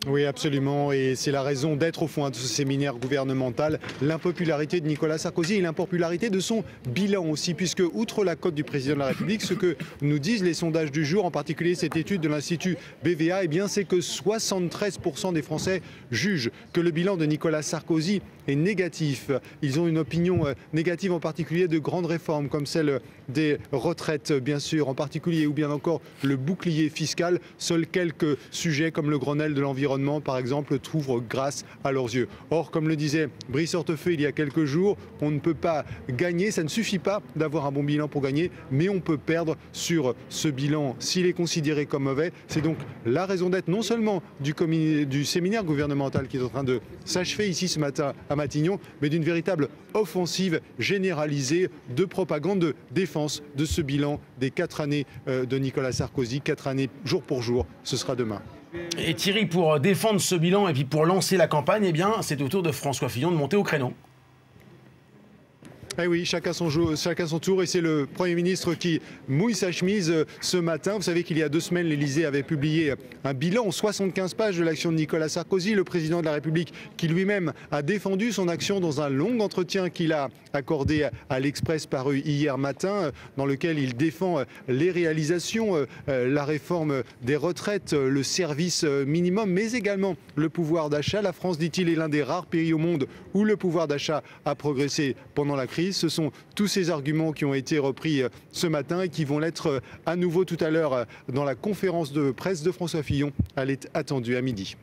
Oui, absolument. Et c'est la raison d'être au fond de ce séminaire gouvernemental. L'impopularité de Nicolas Sarkozy et l'impopularité de son bilan aussi, puisque outre la cote du président de la République, ce que nous disent les sondages du jour, en particulier cette étude de l'Institut BVA, eh bien, c'est que 73% des Français jugent que le bilan de Nicolas Sarkozy est négatif. Ils ont une opinion négative, en particulier de grandes réformes comme celle des retraites, bien sûr, en particulier, ou bien encore le bouclier fiscal. Seuls quelques sujets comme le Grenelle de l'environnement, par exemple, trouvent grâce à leurs yeux. Or, comme le disait Brice Hortefeux il y a quelques jours, on ne peut pas gagner, ça ne suffit pas d'avoir un bon bilan pour gagner, mais on peut perdre sur ce bilan s'il est considéré comme mauvais. C'est donc la raison d'être non seulement du séminaire gouvernemental qui est en train de s'achever ici ce matin à Matignon, mais d'une véritable offensive généralisée de propagande, de défense de ce bilan des 4 années de Nicolas Sarkozy, 4 années jour pour jour. Ce sera demain. Et Thierry, pour défendre ce bilan et puis pour lancer la campagne, eh bien, c'est au tour de François Fillon de monter au créneau. Eh oui, chacun son tour, et c'est le Premier ministre qui mouille sa chemise ce matin. Vous savez qu'il y a 2 semaines, l'Élysée avait publié un bilan en 75 pages de l'action de Nicolas Sarkozy, le président de la République qui lui-même a défendu son action dans un long entretien qu'il a accordé à l'Express paru hier matin, dans lequel il défend les réalisations, la réforme des retraites, le service minimum, mais également le pouvoir d'achat. La France, dit-il, est l'un des rares pays au monde où le pouvoir d'achat a progressé pendant la crise. Ce sont tous ces arguments qui ont été repris ce matin et qui vont l'être à nouveau tout à l'heure dans la conférence de presse de François Fillon. Elle est attendue à midi.